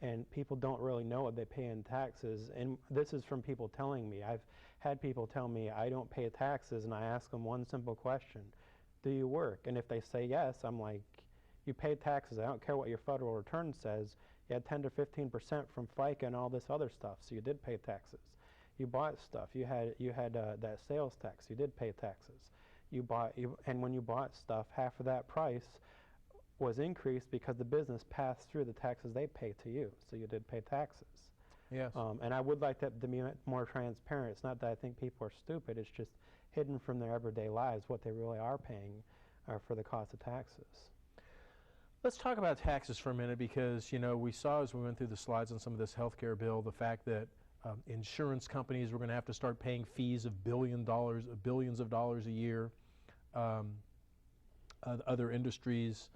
and people don't really know what they pay in taxes. And this is from people telling me. I've had people tell me I don't pay taxes, and I ask them one simple question: do you work? And if they say yes, I'm like, you pay taxes. I don't care what your federal return says. You had 10 to 15% from FICA and all this other stuff, so you did pay taxes. You bought stuff. You had that sales tax. You did pay taxes. And when you bought stuff, half of that price was increased because the business passed through the taxes they pay to you, so you did pay taxes. Yes. And I would like that to be more transparent. It's not that I think people are stupid. It's just hidden from their everyday lives what they really are paying for the cost of taxes. Let's talk about taxes for a minute, because we saw as we went through the slides on some of this healthcare bill the fact that insurance companies were going to have to start paying fees of billions of dollars a year. Other industries,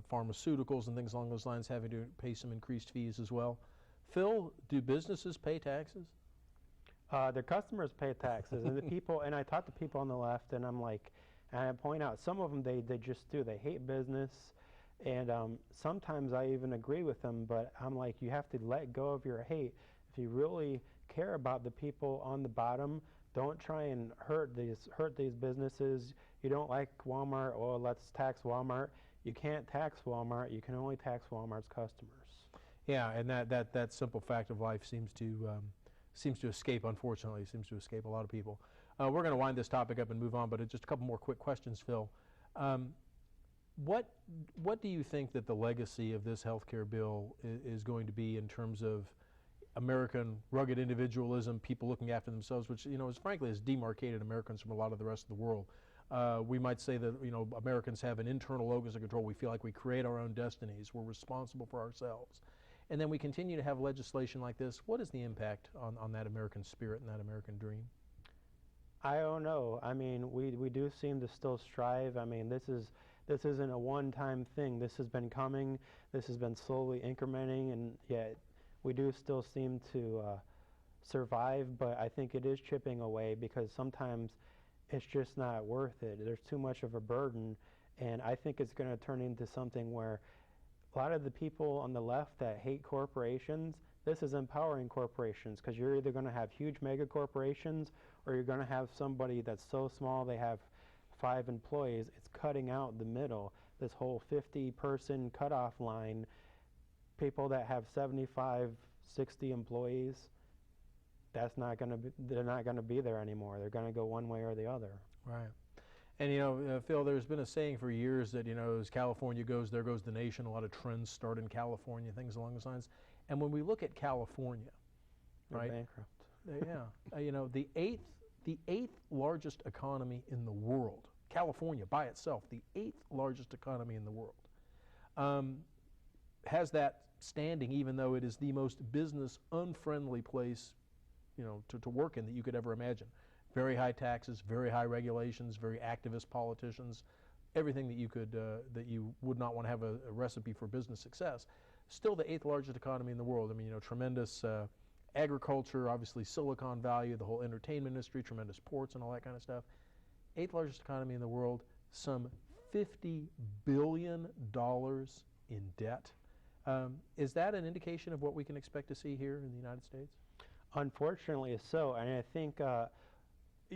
pharmaceuticals and things along those lines, having to pay some increased fees as well. Phil, do businesses pay taxes? Their customers pay taxes, and the people. And I talk to people on the left, and I'm like, and I point out some of them they just do. They hate business, and sometimes I even agree with them. But I'm like, you have to let go of your hate. If you really care about the people on the bottom, don't try and hurt these businesses. You don't like Walmart? Well, let's tax Walmart. You can't tax Walmart. You can only tax Walmart's customers. Yeah, and that simple fact of life seems to escape, unfortunately, seems to escape a lot of people. We're going to wind this topic up and move on, but just a couple more quick questions, Phil. What do you think that the legacy of this health care bill is going to be in terms of American rugged individualism, people looking after themselves, which is frankly has demarcated Americans from a lot of the rest of the world? We might say that Americans have an internal locus of control. We feel like we create our own destinies. We're responsible for ourselves. And then we continue to have legislation like this. What is the impact on that American spirit and that American dream? I don't know. I mean, we do seem to still strive. I mean, this isn't a one-time thing. This has been coming. This has been slowly incrementing, and yet we do still seem to survive. But I think it is chipping away, because sometimes it's just not worth it. There's too much of a burden, and I think it's going to turn into something where a lot of the people on the left that hate corporations, this is empowering corporations, because you're either going to have huge mega corporations or you're going to have somebody that's so small they have 5 employees. It's cutting out the middle, this whole 50-person cutoff line. People that have 75, 60 employees, they're not going to be there anymore. They're going to go one way or the other. Right. And Phil, there's been a saying for years that as California goes, there goes the nation. A lot of trends start in California, things along those lines. And when we look at California, They're right? bankrupt. Yeah. The eighth largest economy in the world, California by itself, the 8th largest economy in the world, has that standing, even though it is the most business unfriendly place to work in that you could ever imagine. Very high taxes, very high regulations, very activist politicians, everything that you would not want to have a recipe for business success. Still the 8th largest economy in the world. I mean, tremendous agriculture, obviously Silicon Valley, the whole entertainment industry, tremendous ports and all that kind of stuff. 8th largest economy in the world, some $50 billion in debt. Is that an indication of what we can expect to see here in the United States? Unfortunately so, and I think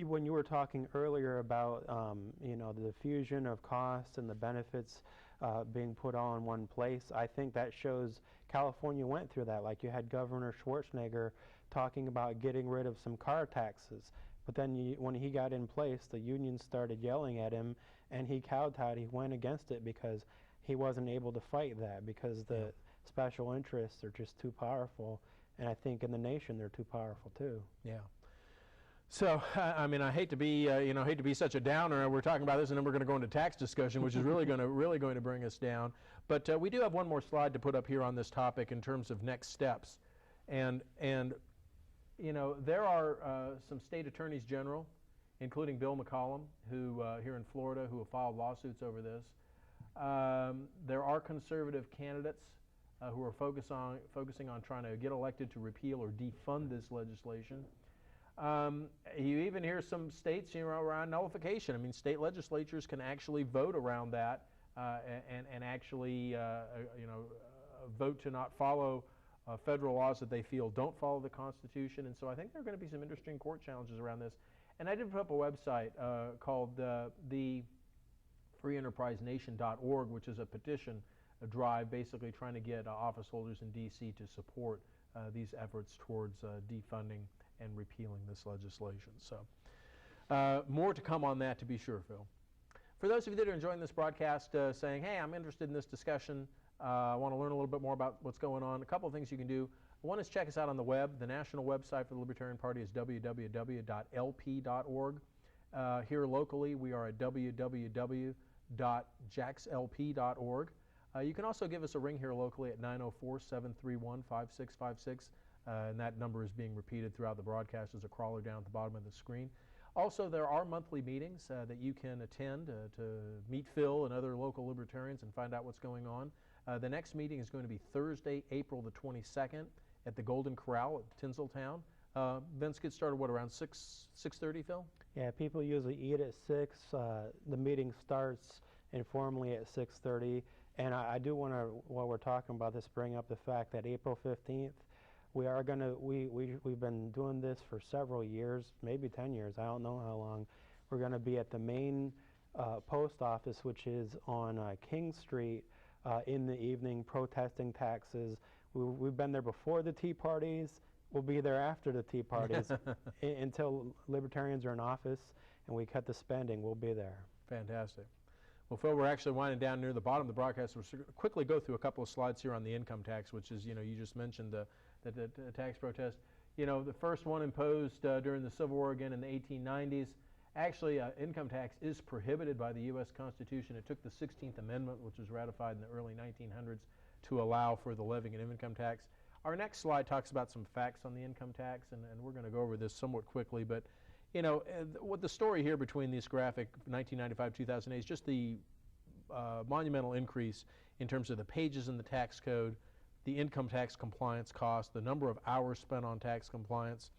when you were talking earlier about the diffusion of costs and the benefits being put all in one place, I think that shows California went through that. Like, you had Governor Schwarzenegger talking about getting rid of some car taxes, but then when he got in place, the unions started yelling at him, and he kowtowed. He went against it because he wasn't able to fight that, because the special interests are just too powerful. And I think in the nation they're too powerful too. Yeah. So I mean, I hate to be such a downer. We're talking about this, and then we're going to go into tax discussion, which is really going to bring us down. But we do have one more slide to put up here on this topic in terms of next steps, and there are some state attorneys general, including Bill McCollum, who here in Florida, who have filed lawsuits over this. There are conservative candidates who are focusing on trying to get elected to repeal or defund this legislation. You even hear some states around nullification. I mean, state legislatures can actually vote around that and actually vote to not follow federal laws that they feel don't follow the Constitution. And so I think there are going to be some interesting court challenges around this. And I did put up a website called the freeenterprisenation.org, which is a petition, a drive basically trying to get office holders in D.C. to support these efforts towards defunding and repealing this legislation. So more to come on that, to be sure, Phil. For those of you that are enjoying this broadcast, saying, hey, I'm interested in this discussion, I want to learn a little bit more about what's going on, a couple of things you can do. One is check us out on the web. The national website for the Libertarian Party is www.lp.org. Here locally, we are at www.jaxlp.org. You can also give us a ring here locally at 904-731-5656, and that number is being repeated throughout the broadcast as a crawler down at the bottom of the screen. Also, there are monthly meetings that you can attend to meet Phil and other local libertarians and find out what's going on. The next meeting is going to be Thursday, April the 22nd at the Golden Corral at Tinseltown. Events get started, what, around 6:30, Phil? Yeah, people usually eat at 6. The meeting starts informally at 6:30. And I do want to, while we're talking about this, bring up the fact that April 15th, we've been doing this for several years, maybe 10 years, I don't know how long. We're going to be at the main post office, which is on King Street, in the evening, protesting taxes. We've been there before the Tea Parties. We'll be there after the Tea Parties until libertarians are in office and we cut the spending. We'll be there. Fantastic. Well, Phil, we're actually winding down near the bottom of the broadcast. We'll quickly go through a couple of slides here on the income tax, which is, you just mentioned the tax protest. The first one imposed during the Civil War again in the 1890s. Actually, income tax is prohibited by the U.S. Constitution. It took the 16th Amendment, which was ratified in the early 1900s, to allow for the levying of income tax. Our next slide talks about some facts on the income tax, and we're going to go over this somewhat quickly, but what the story here between this graphic, 1995-2008, is just the monumental increase in terms of the pages in the tax code, the income tax compliance cost, the number of hours spent on tax compliance,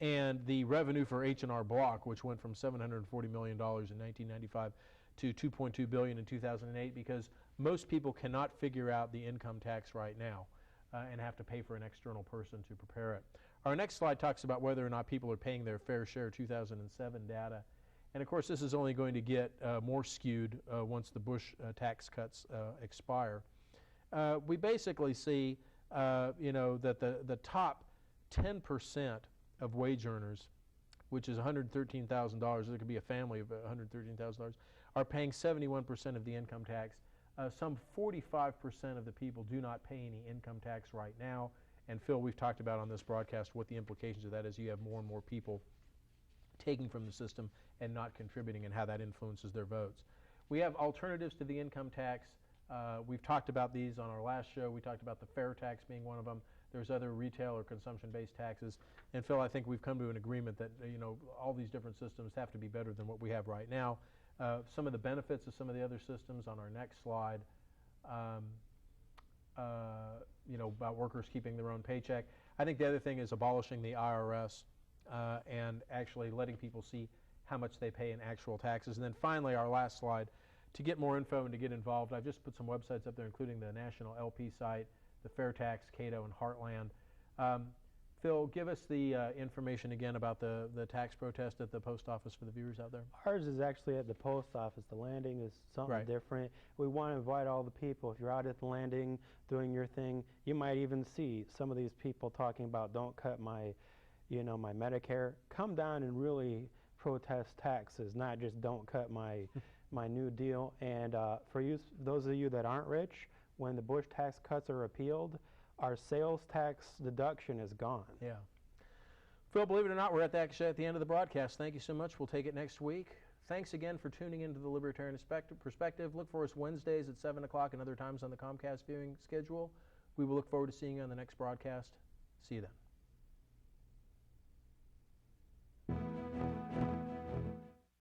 and the revenue for H&R Block, which went from $740 million in 1995 to $2.2 billion in 2008, because most people cannot figure out the income tax right now and have to pay for an external person to prepare it. Our next slide talks about whether or not people are paying their fair share of 2007 data. And of course, this is only going to get more skewed once the Bush tax cuts expire. We basically see, that the top 10% of wage earners, which is $113,000, there could be a family of $113,000, are paying 71% of the income tax. Some 45% of the people do not pay any income tax right now. And Phil, we've talked about on this broadcast what the implications of that is. You have more and more people taking from the system and not contributing, and how that influences their votes. We have alternatives to the income tax. We've talked about these on our last show. We talked about the fair tax being one of them. There's other retail or consumption-based taxes. And Phil, I think we've come to an agreement that all these different systems have to be better than what we have right now. Some of the benefits of some of the other systems on our next slide. About workers keeping their own paycheck. I think the other thing is abolishing the IRS and actually letting people see how much they pay in actual taxes. And then finally, our last slide, to get more info and to get involved, I've just put some websites up there, including the National LP site, the Fair Tax, Cato, and Heartland. Phil, give us the information again about the tax protest at the post office for the viewers out there. Ours is actually at the post office. The landing is something different. We want to invite all the people. If you're out at the landing doing your thing, you might even see some of these people talking about, don't cut my Medicare. Come down and really protest taxes, not just don't cut my New Deal. And for those of you that aren't rich, when the Bush tax cuts are repealed, our sales tax deduction is gone. Yeah. Phil, believe it or not, we're at the end of the broadcast. Thank you so much. We'll take it next week. Thanks again for tuning into the Libertarian Perspective. Look for us Wednesdays at 7 o'clock and other times on the Comcast viewing schedule. We will look forward to seeing you on the next broadcast. See you then.